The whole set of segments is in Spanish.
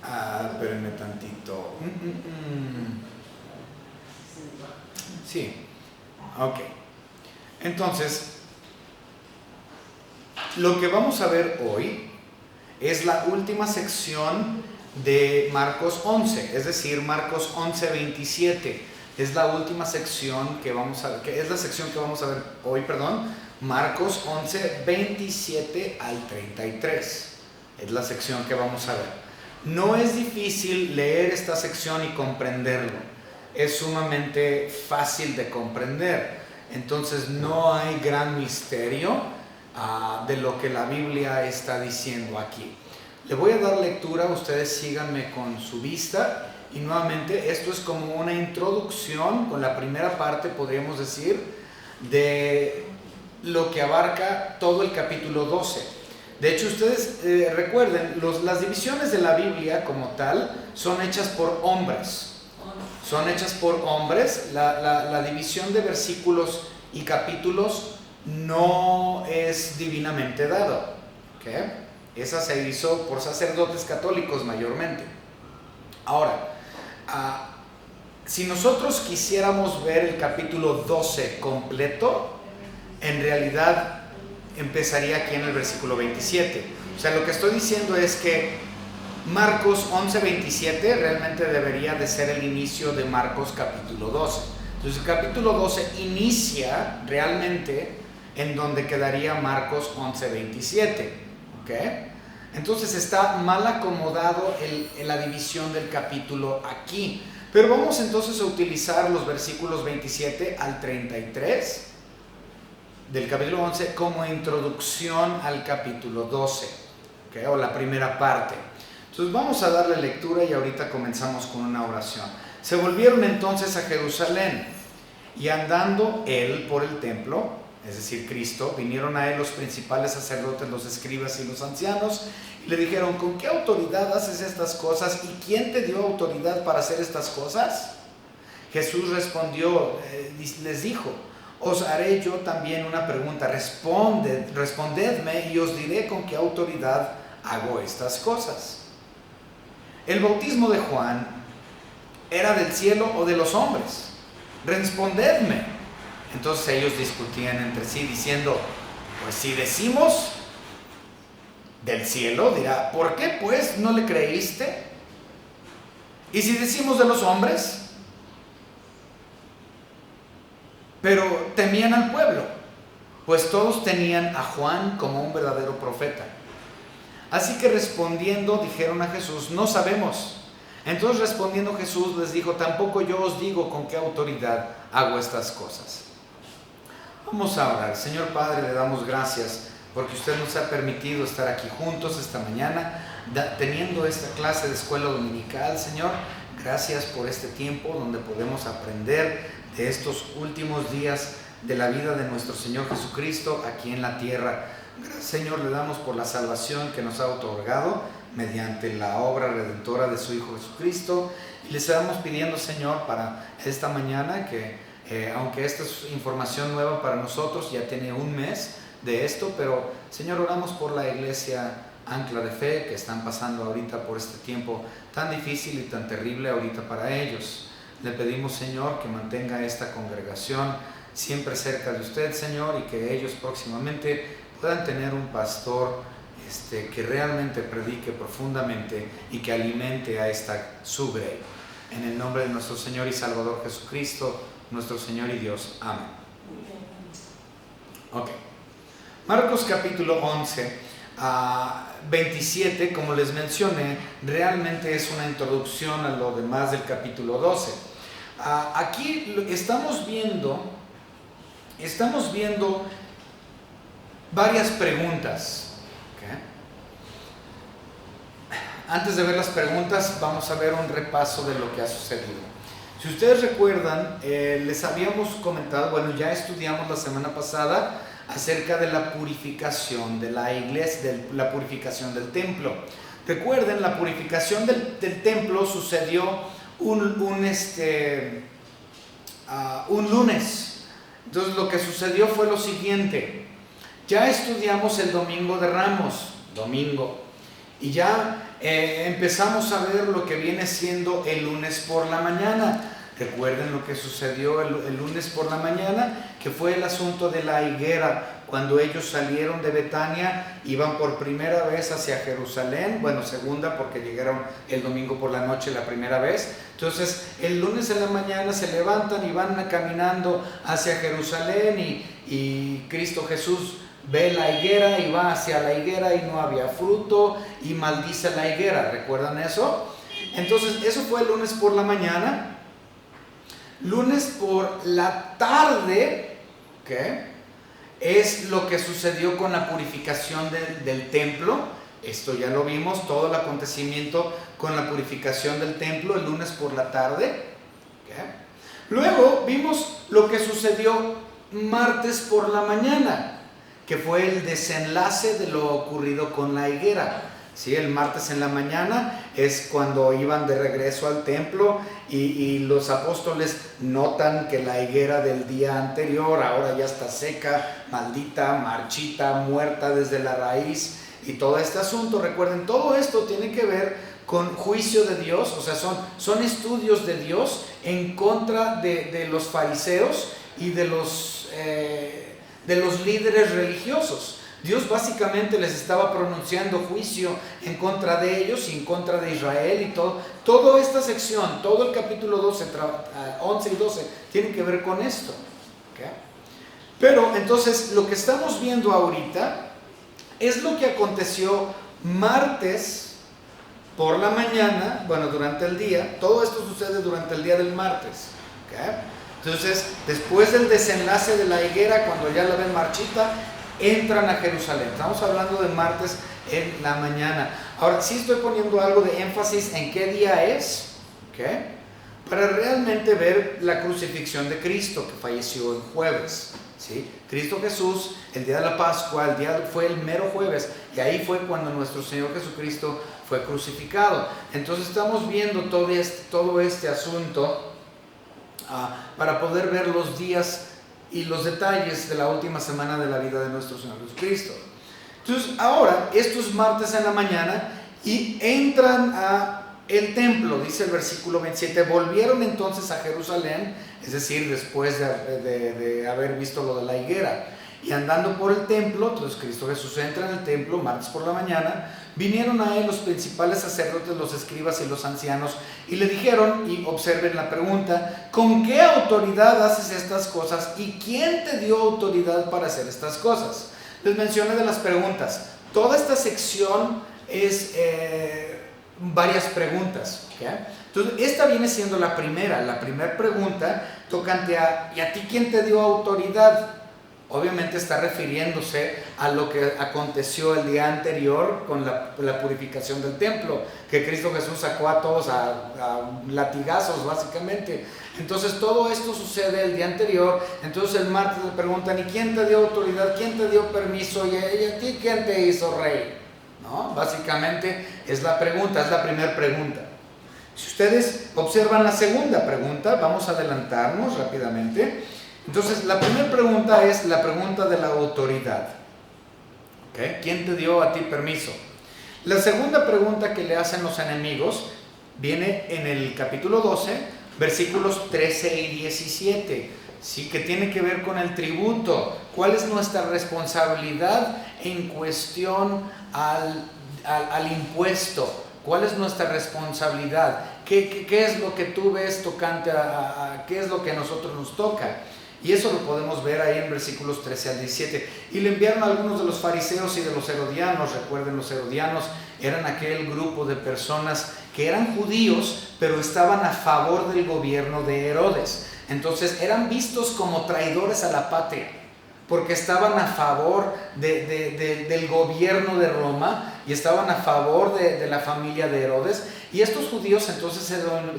Espérenme tantito. Sí, ok. Entonces, lo que vamos a ver hoy es la última sección de Marcos 11, es decir, Marcos 11:27. Es la última sección que vamos a ver, que es la sección que vamos a ver hoy, Marcos 11:27 al 33. Es la sección que vamos a ver. No es difícil leer esta sección y comprenderlo. Es sumamente fácil de comprender. Entonces no hay gran misterio de lo que la Biblia está diciendo aquí. Le voy a dar lectura, ustedes síganme con su vista. Y nuevamente esto es como una introducción con la primera parte, podríamos decir, de lo que abarca todo el capítulo 12. De hecho, ustedes recuerden, las divisiones de la Biblia como tal son hechas por hombres. Son hechas por hombres. La división de versículos y capítulos no es divinamente dada. ¿Okay? Esa se hizo por sacerdotes católicos mayormente. Ahora, si nosotros quisiéramos ver el capítulo 12 completo, en realidad empezaría aquí en el versículo 27. O sea, lo que estoy diciendo es que Marcos 11:27 realmente debería de ser el inicio de Marcos capítulo 12. Entonces el capítulo 12 inicia realmente en donde quedaría Marcos 11:27. ¿Ok? Entonces está mal acomodado la división del capítulo aquí. Pero vamos entonces a utilizar los versículos 27 al 33 del capítulo 11 como introducción al capítulo 12, ¿okay? O la primera parte. Entonces vamos a darle lectura y ahorita comenzamos con una oración. Se volvieron entonces a Jerusalén y andando él por el templo, es decir, Cristo, vinieron a él los principales sacerdotes, los escribas y los ancianos y le dijeron: ¿con qué autoridad haces estas cosas? ¿Y quién te dio autoridad para hacer estas cosas? Jesús respondió, les dijo: os haré yo también una pregunta, respondedme y os diré con qué autoridad hago estas cosas. ¿El bautismo de Juan era del cielo o de los hombres? Respondedme. Entonces ellos discutían entre sí diciendo: pues si decimos del cielo, dirá, ¿por qué pues no le creíste? Y si decimos de los hombres, pero temían al pueblo, pues todos tenían a Juan como un verdadero profeta. Así que respondiendo dijeron a Jesús: no sabemos. Entonces respondiendo Jesús les dijo: tampoco yo os digo con qué autoridad hago estas cosas. Vamos a orar. Señor Padre, le damos gracias porque usted nos ha permitido estar aquí juntos esta mañana, teniendo esta clase de escuela dominical. Señor, gracias por este tiempo donde podemos aprender de estos últimos días de la vida de nuestro Señor Jesucristo aquí en la tierra. Gracias, Señor, le damos por la salvación que nos ha otorgado mediante la obra redentora de su Hijo Jesucristo. Y le estamos pidiendo, Señor, para esta mañana que, aunque esta es información nueva para nosotros, ya tiene un mes de esto, pero, Señor, oramos por la iglesia Ancla de Fe que están pasando ahorita por este tiempo tan difícil y tan terrible ahorita para ellos. Le pedimos, Señor, que mantenga esta congregación siempre cerca de usted, Señor, y que ellos próximamente puedan tener un pastor que realmente predique profundamente y que alimente a esta su grey. En el nombre de nuestro Señor y Salvador Jesucristo, nuestro Señor y Dios. Amén. Ok. Marcos capítulo 11, 27, como les mencioné, realmente es una introducción a lo demás del capítulo 12. Aquí estamos viendo varias preguntas. ¿Okay? Antes de ver las preguntas, vamos a ver un repaso de lo que ha sucedido. Si ustedes recuerdan, les habíamos comentado, bueno, ya estudiamos la semana pasada acerca de la purificación de la iglesia, de la purificación del templo. Recuerden, la purificación del templo sucedió un lunes. Entonces lo que sucedió fue lo siguiente: ya estudiamos el Domingo de Ramos, y ya empezamos a ver lo que viene siendo el lunes por la mañana. Recuerden lo que sucedió el lunes por la mañana, que fue el asunto de la higuera. Cuando ellos salieron de Betania, iban por primera vez hacia Jerusalén, bueno, segunda porque llegaron el domingo por la noche la primera vez. Entonces el lunes en la mañana se levantan y van caminando hacia Jerusalén y Cristo Jesús ve la higuera y va hacia la higuera y no había fruto y maldice la higuera. ¿Recuerdan eso? Entonces eso fue el lunes por la mañana. Lunes por la tarde, ¿qué? Es lo que sucedió con la purificación del templo. Esto ya lo vimos, todo el acontecimiento con la purificación del templo el lunes por la tarde, ¿qué? Luego vimos lo que sucedió martes por la mañana, que fue el desenlace de lo ocurrido con la higuera. ¿Sí? El martes en la mañana es cuando iban de regreso al templo y los apóstoles notan que la higuera del día anterior ahora ya está seca, maldita, marchita, muerta desde la raíz y todo este asunto. Recuerden, todo esto tiene que ver con juicio de Dios, o sea, son estudios de Dios en contra de los fariseos y de los líderes religiosos. Dios básicamente les estaba pronunciando juicio en contra de ellos y en contra de Israel y todo. Toda esta sección, todo el capítulo 11 y 12 tiene que ver con esto. ¿Okay? Pero entonces lo que estamos viendo ahorita es lo que aconteció martes por la mañana, bueno, durante el día. Todo esto sucede durante el día del martes. ¿Okay? Entonces, después del desenlace de la higuera, cuando ya la ven marchita, entran a Jerusalén. Estamos hablando de martes en la mañana. Ahora, sí estoy poniendo algo de énfasis en qué día es, ¿okay? Para realmente ver la crucifixión de Cristo, que falleció el jueves, ¿sí? Cristo Jesús, el día de la Pascua, fue el mero jueves, y ahí fue cuando nuestro Señor Jesucristo fue crucificado. Entonces estamos viendo todo este asunto para poder ver los días y los detalles de la última semana de la vida de nuestro Señor Jesucristo. Entonces ahora, esto es martes en la mañana y entran a el templo, dice el versículo 27, volvieron entonces a Jerusalén, es decir, después de haber visto lo de la higuera, y andando por el templo, entonces Cristo Jesús entra en el templo, martes por la mañana, vinieron a él los principales sacerdotes, los escribas y los ancianos, y le dijeron, y observen la pregunta, ¿con qué autoridad haces estas cosas? ¿Y quién te dio autoridad para hacer estas cosas? Les mencioné de las preguntas. Toda esta sección es varias preguntas, ¿okay? Entonces, esta viene siendo la primera pregunta tocante a, ¿y a ti quién te dio autoridad? Obviamente está refiriéndose a lo que aconteció el día anterior con la purificación del templo, que Cristo Jesús sacó a todos a latigazos básicamente. Entonces todo esto sucede el día anterior. Entonces el martes le preguntan, ¿y quién te dio autoridad? ¿Quién te dio permiso? ¿Y a ti quién te hizo rey? ¿No? Básicamente es la pregunta, es la primera pregunta. Si ustedes observan la segunda pregunta, vamos a adelantarnos rápidamente. Entonces, la primera pregunta es la pregunta de la autoridad. ¿Okay? ¿Quién te dio a ti permiso? La segunda pregunta que le hacen los enemigos viene en el capítulo 12, versículos 13 y 17, ¿sí? Que tiene que ver con el tributo. ¿Cuál es nuestra responsabilidad en cuestión al impuesto? ¿Cuál es nuestra responsabilidad? ¿Qué es lo que tú ves tocante qué es lo que a nosotros nos toca? Y eso lo podemos ver ahí en versículos 13 al 17. Y le enviaron a algunos de los fariseos y de los herodianos. Recuerden, los herodianos eran aquel grupo de personas que eran judíos, pero estaban a favor del gobierno de Herodes. Entonces eran vistos como traidores a la patria, porque estaban a favor del gobierno de Roma y estaban a favor de la familia de Herodes. Y estos judíos entonces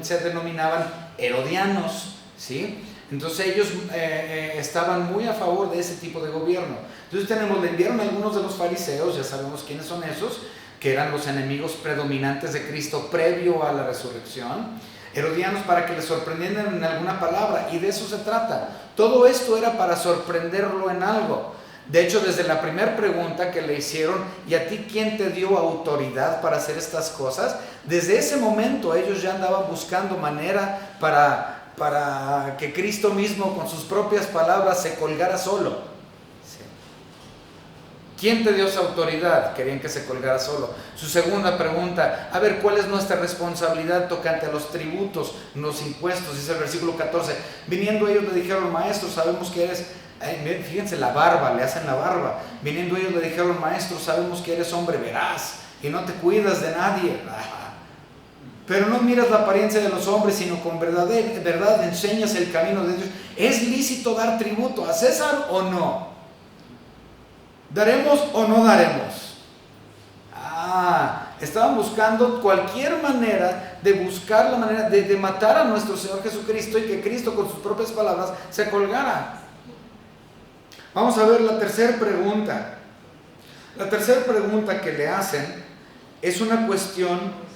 se denominaban herodianos, ¿sí? Entonces ellos estaban muy a favor de ese tipo de gobierno. Entonces le enviaron a algunos de los fariseos, ya sabemos quiénes son esos, que eran los enemigos predominantes de Cristo previo a la resurrección, herodianos, para que le sorprendieran en alguna palabra, y de eso se trata. Todo esto era para sorprenderlo en algo. De hecho, desde la primera pregunta que le hicieron, ¿y a ti quién te dio autoridad para hacer estas cosas? Desde ese momento ellos ya andaban buscando manera para que Cristo mismo con sus propias palabras se colgara solo. Sí. ¿Quién te dio esa autoridad? Querían que se colgara solo. Su segunda pregunta, a ver, ¿cuál es nuestra responsabilidad tocante a los tributos, los impuestos? Dice el versículo 14, viniendo ellos le dijeron, maestro, sabemos que eres... fíjense, la barba, le hacen la barba. Viniendo ellos le dijeron, maestro, sabemos que eres hombre veraz y no te cuidas de nadie, pero no miras la apariencia de los hombres, sino con verdad enseñas el camino de Dios. ¿Es lícito dar tributo a César o no? ¿Daremos o no daremos? Estaban buscando cualquier manera de buscar la manera de matar a nuestro Señor Jesucristo y que Cristo con sus propias palabras se colgara. Vamos a ver la tercera pregunta. La tercera pregunta que le hacen es una cuestión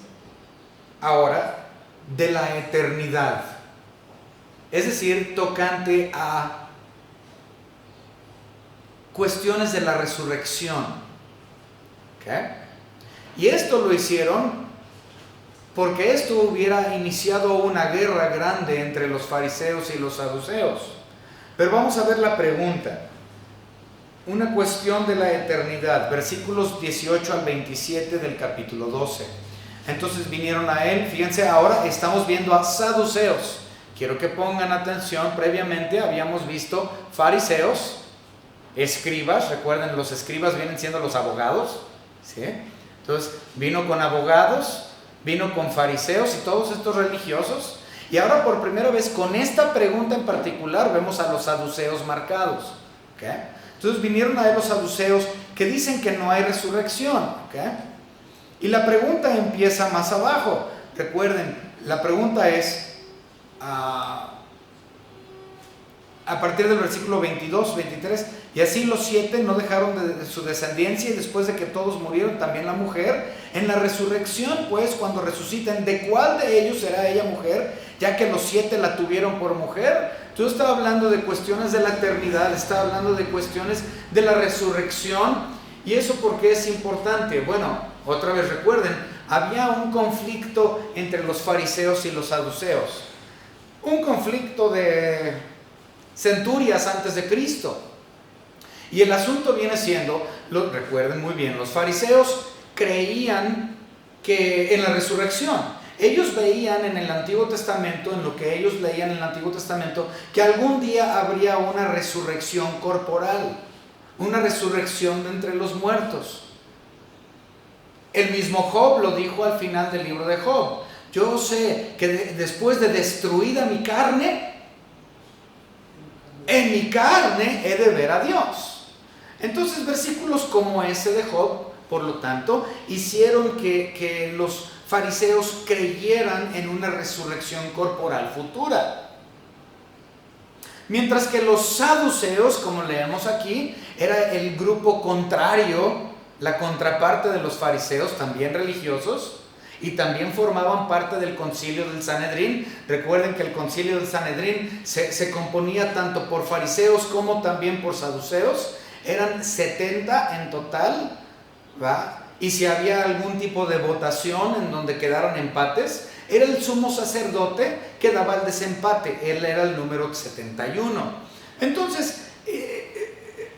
ahora de la eternidad. Es decir, tocante a cuestiones de la resurrección. ¿Okay? Y esto lo hicieron porque esto hubiera iniciado una guerra grande entre los fariseos y los saduceos. Pero vamos a ver la pregunta. Una cuestión de la eternidad, versículos 18 al 27 del capítulo 12. Entonces vinieron a él, fíjense, ahora estamos viendo a saduceos. Quiero que pongan atención, previamente habíamos visto fariseos, escribas, recuerden, los escribas vienen siendo los abogados, ¿sí? Entonces vino con abogados, vino con fariseos y todos estos religiosos. Y ahora por primera vez con esta pregunta en particular vemos a los saduceos marcados, ¿okay? Entonces vinieron a él los saduceos que dicen que no hay resurrección, ¿okay? Y la pregunta empieza más abajo. Recuerden, la pregunta es a partir del versículo 22, 23. Y así los 7 no dejaron de su descendencia, y después de que todos murieron, también la mujer. En la resurrección, pues, cuando resuciten, ¿de cuál de ellos será ella mujer? Ya que los 7 la tuvieron por mujer. Entonces estaba hablando de cuestiones de la eternidad, estaba hablando de cuestiones de la resurrección. ¿Y eso por qué es importante? Bueno, otra vez recuerden, había un conflicto entre los fariseos y los saduceos. Un conflicto de centurias antes de Cristo. Y el asunto viene siendo, recuerden muy bien, los fariseos creían que en la resurrección. Ellos veían en el Antiguo Testamento, en lo que ellos leían en el Antiguo Testamento, que algún día habría una resurrección corporal, una resurrección de entre los muertos. El mismo Job lo dijo al final del libro de Job. Yo sé que después de destruida mi carne, en mi carne he de ver a Dios. Entonces versículos como ese de Job, por lo tanto, hicieron que los fariseos creyeran en una resurrección corporal futura. Mientras que los saduceos, como leemos aquí, era el grupo contrario, la contraparte de los fariseos, también religiosos, y también formaban parte del concilio del Sanedrín. Recuerden que el concilio del Sanedrín se componía tanto por fariseos como también por saduceos. Eran 70 en total, ¿va? Y si había algún tipo de votación en donde quedaron empates, era el sumo sacerdote que daba el desempate. Él era el número 71. Entonces,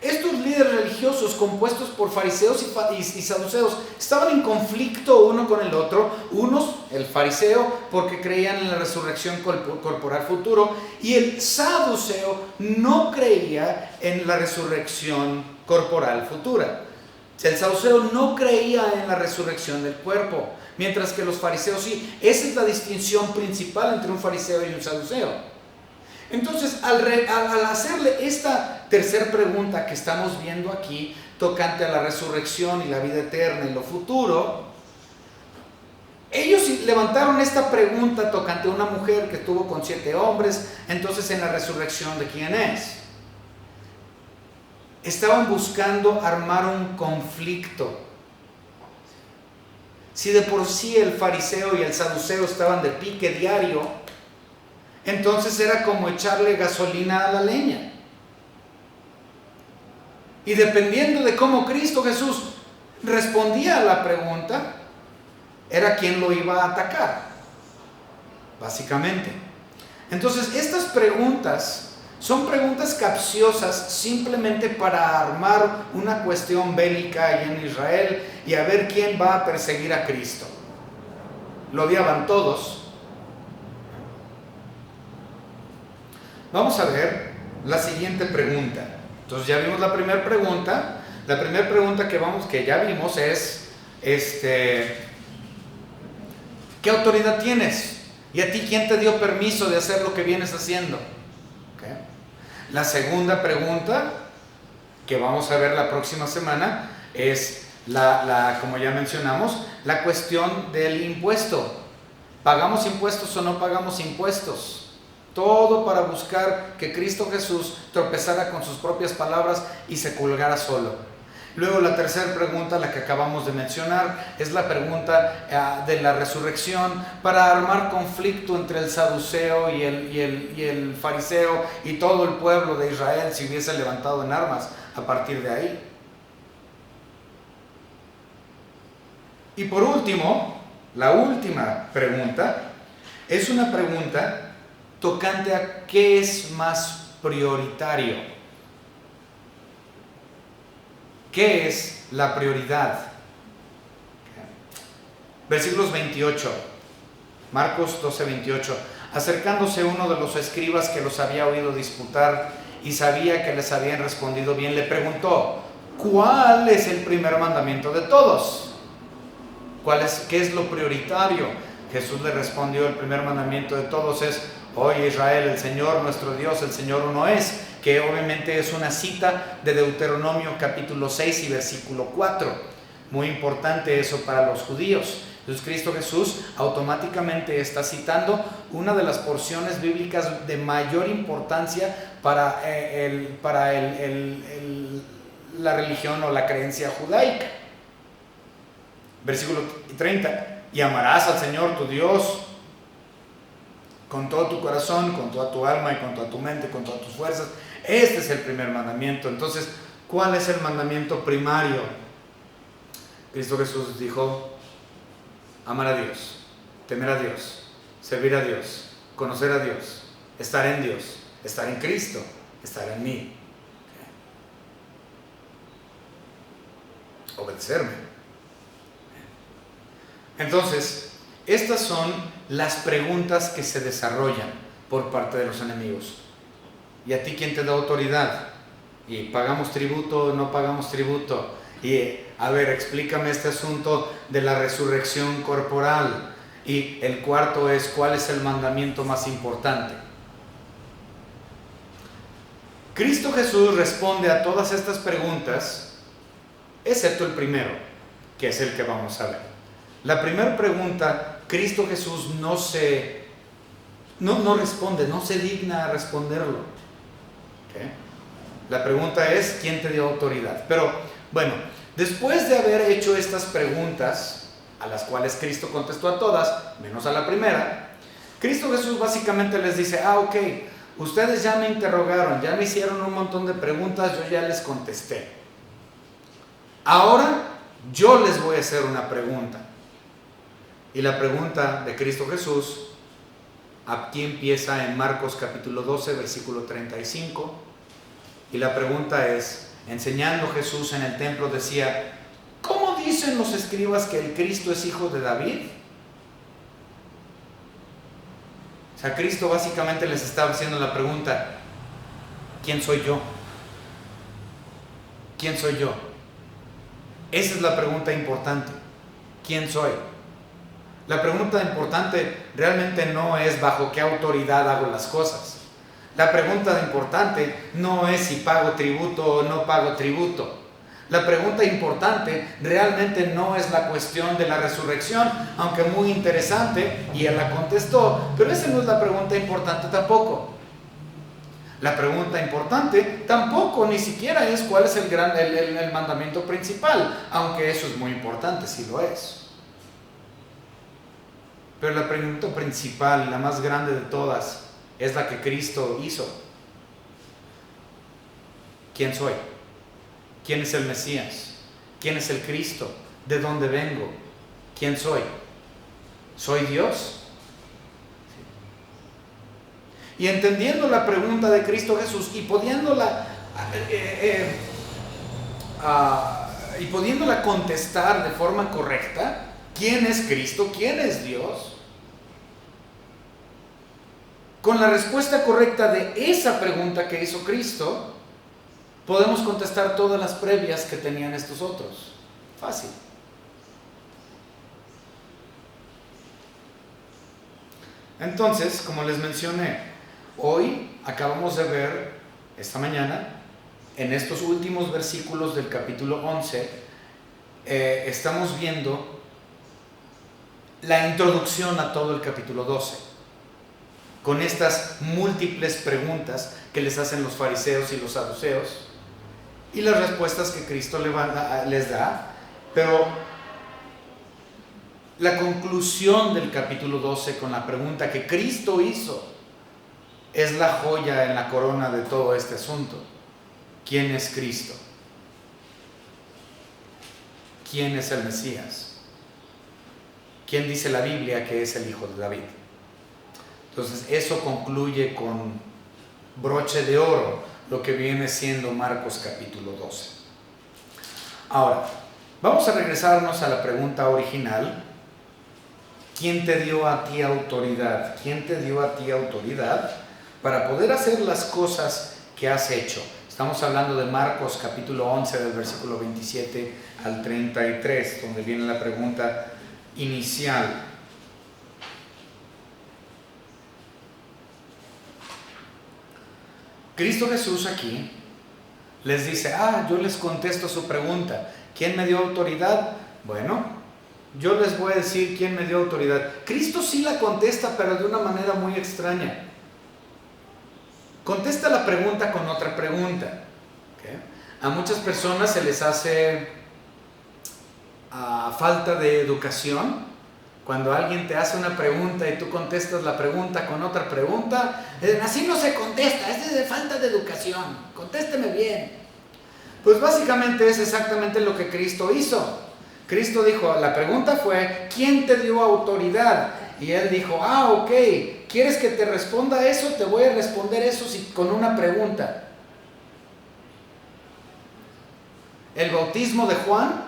estos líderes religiosos compuestos por fariseos y saduceos estaban en conflicto uno con el otro. Unos, el fariseo, porque creían en la resurrección corporal futuro, y el saduceo no creía en la resurrección corporal futura. El saduceo no creía en la resurrección del cuerpo, mientras que los fariseos sí. Esa es la distinción principal entre un fariseo y un saduceo. Entonces, al hacerle esta tercera pregunta que estamos viendo aquí, tocante a la resurrección y la vida eterna y lo futuro, ellos levantaron esta pregunta tocante a una mujer que estuvo con 7 hombres. Entonces, en la resurrección, ¿de quién es? Estaban buscando armar un conflicto. Si de por sí el fariseo y el saduceo estaban de pique diario, entonces era como echarle gasolina a la leña. Y dependiendo de cómo Cristo Jesús respondía a la pregunta, era quien lo iba a atacar, básicamente. Entonces, estas preguntas son preguntas capciosas simplemente para armar una cuestión bélica ahí en Israel y a ver quién va a perseguir a Cristo. Lo odiaban todos. Vamos a ver la siguiente pregunta. Entonces ya vimos la primera pregunta. La primera pregunta que ya vimos es, ¿qué autoridad tienes? ¿Y a ti quién te dio permiso de hacer lo que vienes haciendo? ¿Okay? La segunda pregunta que vamos a ver la próxima semana es como ya mencionamos, la cuestión del impuesto. ¿Pagamos impuestos o no pagamos impuestos? Todo para buscar que Cristo Jesús tropezara con sus propias palabras y se colgara solo. Luego la tercera pregunta, la que acabamos de mencionar, es la pregunta de la resurrección para armar conflicto entre el saduceo y el fariseo y todo el pueblo de Israel si hubiese levantado en armas a partir de ahí. Y por último, la última pregunta es una pregunta tocante a qué es más prioritario. ¿Qué es la prioridad? Versículos 28, Marcos 12:28. Acercándose uno de los escribas que los había oído disputar y sabía que les habían respondido bien, le preguntó: ¿cuál es el primer mandamiento de todos? ¿Qué es lo prioritario? Jesús le respondió: el primer mandamiento de todos es: oye Israel, el Señor nuestro Dios, el Señor uno es, que obviamente es una cita de Deuteronomio capítulo 6 y versículo 4. Muy importante eso para los judíos. Entonces Cristo Jesús automáticamente está citando una de las porciones bíblicas de mayor importancia para la religión o la creencia judaica. Versículo 30. Y amarás al Señor tu Dios con todo tu corazón, con toda tu alma y con toda tu mente, con todas tus fuerzas. Este es el primer mandamiento. Entonces, ¿cuál es el mandamiento primario? Cristo Jesús dijo: amar a Dios, temer a Dios, servir a Dios, conocer a Dios, estar en Dios, estar en Cristo, estar en mí. Obedecerme. Entonces, estas son las preguntas que se desarrollan por parte de los enemigos. ¿Y a ti quién te da autoridad? ¿Y pagamos tributo o no pagamos tributo? Y a ver, explícame este asunto de la resurrección corporal. Y el cuarto es: ¿cuál es el mandamiento más importante? Cristo Jesús responde a todas estas preguntas, excepto el primero, que es el que vamos a ver. La primera pregunta, Cristo Jesús no responde, no se digna a responderlo. ¿Okay? La pregunta es: ¿quién te dio autoridad? Pero bueno, después de haber hecho estas preguntas, a las cuales Cristo contestó a todas, menos a la primera, Cristo Jesús básicamente les dice: ok, ustedes ya me interrogaron, ya me hicieron un montón de preguntas, yo ya les contesté. Ahora yo les voy a hacer una pregunta. Y la pregunta de Cristo Jesús aquí empieza en Marcos capítulo 12, versículo 35. Y la pregunta es: enseñando Jesús en el templo decía: ¿cómo dicen los escribas que el Cristo es hijo de David? O sea, Cristo básicamente les estaba haciendo la pregunta: ¿quién soy yo? ¿Quién soy yo? Esa es la pregunta importante. ¿Quién soy? La pregunta importante realmente no es bajo qué autoridad hago las cosas. La pregunta importante no es si pago tributo o no pago tributo. La pregunta importante realmente no es la cuestión de la resurrección, aunque muy interesante, y él la contestó, pero esa no es la pregunta importante tampoco. La pregunta importante tampoco ni siquiera es cuál es el mandamiento principal, aunque eso es muy importante, sí lo es. Pero la pregunta principal, la más grande de todas, es la que Cristo hizo. ¿Quién soy? ¿Quién es el Mesías? ¿Quién es el Cristo? ¿De dónde vengo? ¿Quién soy? ¿Soy Dios? Y entendiendo la pregunta de Cristo Jesús y pudiéndola contestar de forma correcta, ¿quién es Cristo? ¿Quién es Dios? Con la respuesta correcta de esa pregunta que hizo Cristo, podemos contestar todas las previas que tenían estos otros. Fácil. Entonces, como les mencioné, hoy acabamos de ver, esta mañana, en estos últimos versículos del capítulo 11, estamos viendo la introducción a todo el capítulo 12, con estas múltiples preguntas que les hacen los fariseos y los saduceos, y las respuestas que Cristo les da, pero la conclusión del capítulo 12 con la pregunta que Cristo hizo es la joya en la corona de todo este asunto. ¿Quién es Cristo? ¿Quién es el Mesías? ¿Quién dice la Biblia que es el Hijo de David? Entonces eso concluye con broche de oro lo que viene siendo Marcos capítulo 12. Ahora, vamos a regresarnos a la pregunta original. ¿Quién te dio a ti autoridad? ¿Quién te dio a ti autoridad para poder hacer las cosas que has hecho? Estamos hablando de Marcos capítulo 11 del versículo 27 al 33, donde viene la pregunta inicial. Cristo Jesús aquí les dice, yo les contesto su pregunta. ¿Quién me dio autoridad? Bueno, yo les voy a decir quién me dio autoridad. Cristo sí la contesta, pero de una manera muy extraña. Contesta la pregunta con otra pregunta. ¿Okay? A muchas personas se les hace falta de educación. Cuando alguien te hace una pregunta y tú contestas la pregunta con otra pregunta, así no se contesta, es de falta de educación, contésteme bien. Pues básicamente es exactamente lo que Cristo hizo. Cristo dijo, la pregunta fue, ¿quién te dio autoridad? Y él dijo, ok, ¿quieres que te responda eso? Te voy a responder eso con una pregunta. ¿El bautismo de Juan,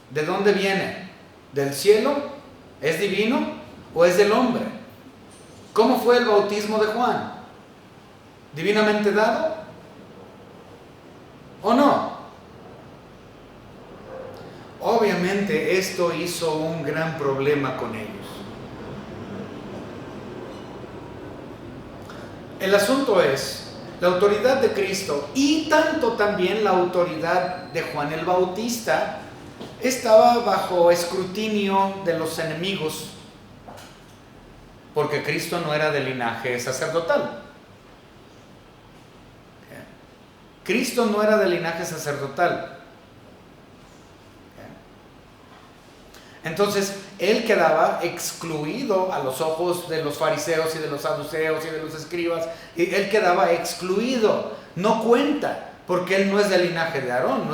de dónde viene? ¿Del cielo? ¿Es divino o es del hombre? ¿Cómo fue el bautismo de Juan? ¿Divinamente dado o no? Obviamente esto hizo un gran problema con ellos. El asunto es, la autoridad de Cristo y tanto también la autoridad de Juan el Bautista estaba bajo escrutinio de los enemigos, porque Cristo no era de linaje sacerdotal. Cristo no era de linaje sacerdotal. Entonces, él quedaba excluido a los ojos de los fariseos y de los saduceos y de los escribas. Y él quedaba excluido, no cuenta, porque él no es del linaje de Aarón,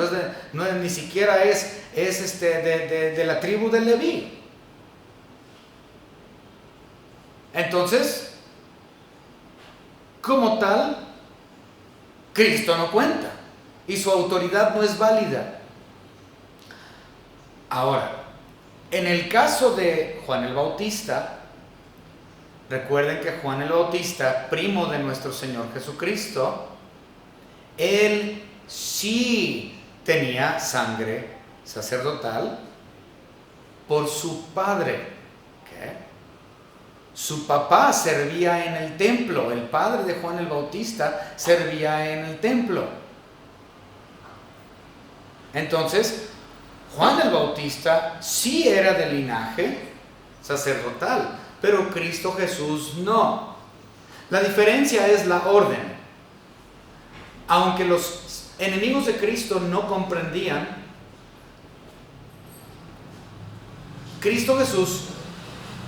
ni siquiera es de la tribu de Leví. Entonces, como tal, Cristo no cuenta y su autoridad no es válida. Ahora, en el caso de Juan el Bautista, recuerden que Juan el Bautista, primo de nuestro Señor Jesucristo, él sí tenía sangre sacerdotal por su padre. ¿Okay? Su papá servía en el templo, el padre de Juan el Bautista servía en el templo. Entonces, Juan el Bautista sí era de linaje sacerdotal, pero Cristo Jesús no. La diferencia es la orden. Aunque los enemigos de Cristo no comprendían, Cristo Jesús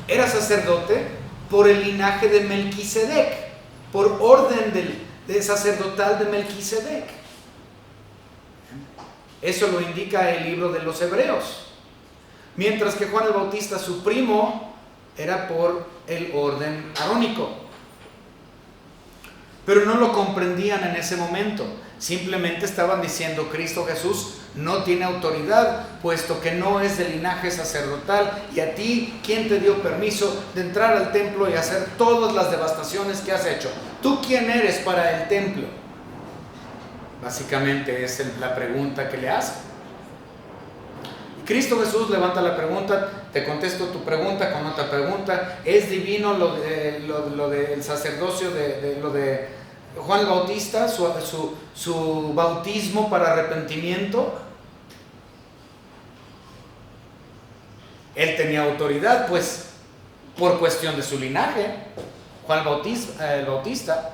era sacerdote por el linaje de Melquisedec, por orden de sacerdotal de Melquisedec. Eso lo indica el libro de los Hebreos. Mientras que Juan el Bautista, su primo, era por el orden arónico. Pero no lo comprendían en ese momento. Simplemente estaban diciendo: Cristo Jesús no tiene autoridad, puesto que no es de linaje sacerdotal. Y a ti, ¿quién te dio permiso de entrar al templo y hacer todas las devastaciones que has hecho? ¿Tú quién eres para el templo? Básicamente es la pregunta que le hace. Cristo Jesús levanta la pregunta, te contesto tu pregunta con otra pregunta. ¿Es divino lo del sacerdocio, lo de Juan el Bautista, su bautismo para arrepentimiento? Él tenía autoridad, pues, por cuestión de su linaje, Juan el Bautista.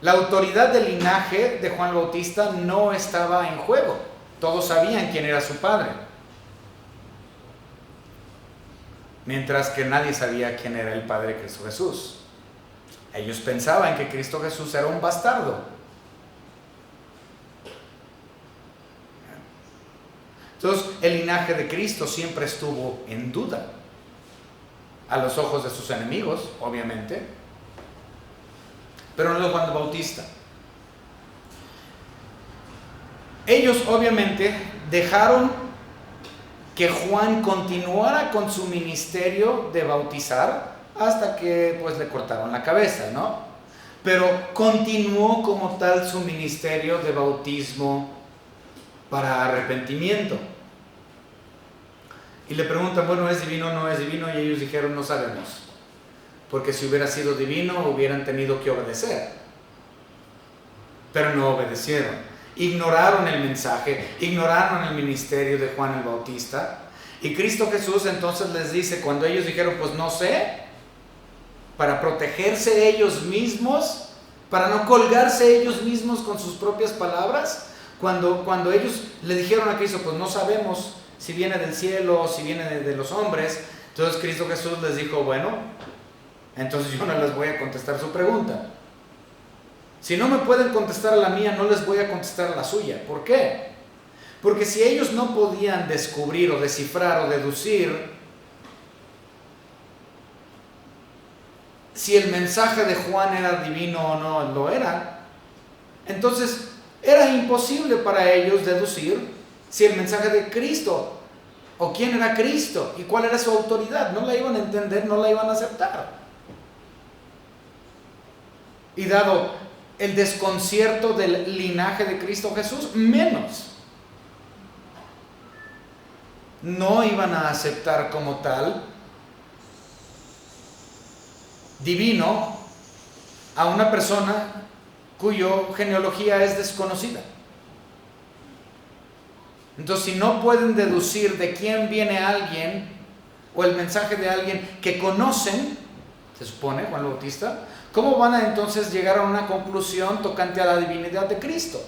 La autoridad del linaje de Juan el Bautista no estaba en juego. Todos sabían quién era su padre, mientras que nadie sabía quién era el padre de Cristo Jesús. Ellos pensaban que Cristo Jesús era un bastardo. Entonces, el linaje de Cristo siempre estuvo en duda, a los ojos de sus enemigos, obviamente, pero no de Juan el Bautista. Ellos obviamente dejaron que Juan continuara con su ministerio de bautizar hasta que pues le cortaron la cabeza, ¿no? Pero continuó como tal su ministerio de bautismo para arrepentimiento. Y le preguntan: bueno, ¿es divino o no es divino? Y ellos dijeron: no sabemos, porque si hubiera sido divino hubieran tenido que obedecer, pero no obedecieron. Ignoraron el mensaje, ignoraron el ministerio de Juan el Bautista. Y Cristo Jesús entonces les dice, cuando ellos dijeron: pues no sé, para protegerse ellos mismos, para no colgarse ellos mismos con sus propias palabras, cuando ellos le dijeron a Cristo: pues no sabemos si viene del cielo o si viene de los hombres, entonces Cristo Jesús les dijo: bueno, entonces yo no les voy a contestar su pregunta. Si no me pueden contestar a la mía, no les voy a contestar a la suya. ¿Por qué? Porque si ellos no podían descubrir o descifrar o deducir si el mensaje de Juan era divino o no lo era, entonces era imposible para ellos deducir si el mensaje de Cristo o quién era Cristo y cuál era su autoridad. No la iban a entender, no la iban a aceptar. Y dado el desconcierto del linaje de Cristo Jesús, menos. No iban a aceptar como tal divino a una persona cuya genealogía es desconocida. Entonces, si no pueden deducir de quién viene alguien o el mensaje de alguien que conocen, se supone, Juan el Bautista, ¿cómo van a entonces llegar a una conclusión tocante a la divinidad de Cristo?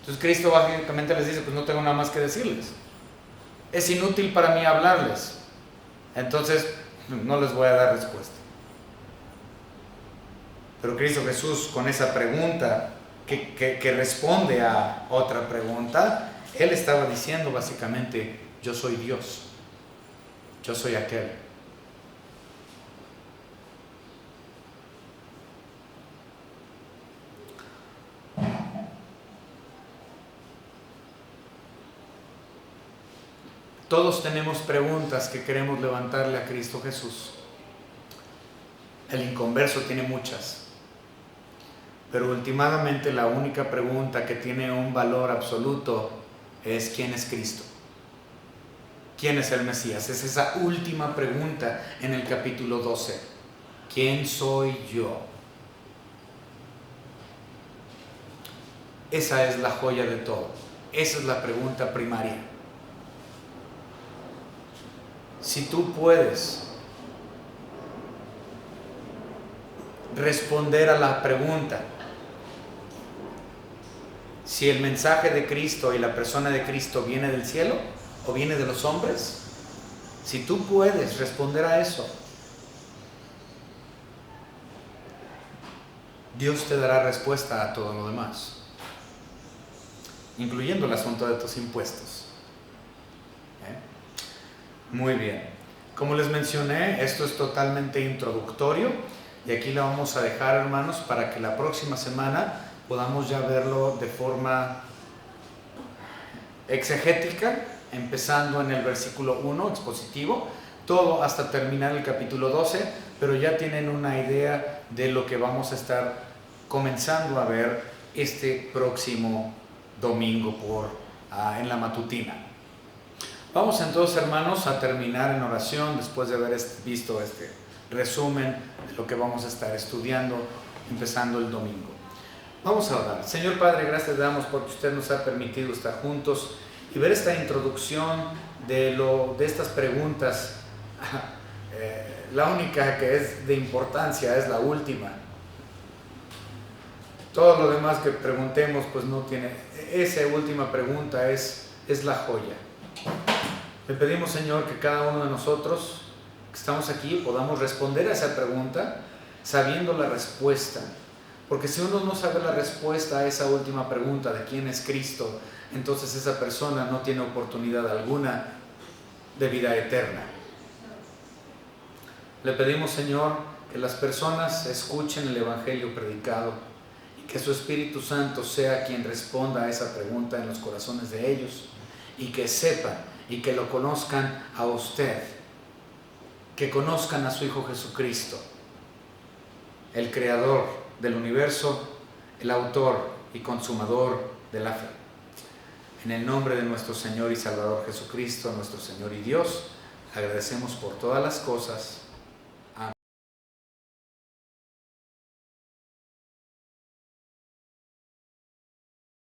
Entonces Cristo básicamente les dice: pues no tengo nada más que decirles. Es inútil para mí hablarles. Entonces no les voy a dar respuesta. Pero Cristo Jesús, con esa pregunta que responde a otra pregunta, Él estaba diciendo básicamente: yo soy Dios. Yo soy aquel. Todos tenemos preguntas que queremos levantarle a Cristo Jesús. El inconverso tiene muchas. Pero últimamente la única pregunta que tiene un valor absoluto es: ¿quién es Cristo? ¿Quién es el Mesías? Es esa última pregunta en el capítulo 12. ¿Quién soy yo? Esa es la joya de todo. Esa es la pregunta primaria. Si tú puedes responder a la pregunta si el mensaje de Cristo y la persona de Cristo viene del cielo o viene de los hombres, si tú puedes responder a eso, Dios te dará respuesta a todo lo demás. incluyendo el asunto de tus impuestos. ¿Eh? Muy bien. Como les mencioné, esto es totalmente introductorio y aquí lo vamos a dejar, hermanos, para que la próxima semana podamos ya verlo de forma exegética, empezando en el versículo 1, expositivo, todo hasta terminar el capítulo 12, pero ya tienen una idea de lo que vamos a estar comenzando a ver este próximo domingo en la matutina. Vamos entonces, hermanos, a terminar en oración después de haber visto este resumen de lo que vamos a estar estudiando empezando el domingo. Vamos a orar. Señor Padre, gracias le damos porque usted nos ha permitido estar juntos y ver esta introducción de estas preguntas. La única que es de importancia es la última. Todo lo demás que preguntemos pues no tiene. Esa última pregunta es la joya. Le pedimos, Señor, que cada uno de nosotros que estamos aquí podamos responder a esa pregunta sabiendo la respuesta. Porque si uno no sabe la respuesta a esa última pregunta de quién es Cristo, entonces esa persona no tiene oportunidad alguna de vida eterna. Le pedimos, Señor, que las personas escuchen el Evangelio predicado y que su Espíritu Santo sea quien responda a esa pregunta en los corazones de ellos y que sepan y que lo conozcan a usted, que conozcan a su Hijo Jesucristo, el Creador del universo, el autor y consumador de la fe. En el nombre de nuestro Señor y Salvador Jesucristo, nuestro Señor y Dios, agradecemos por todas las cosas.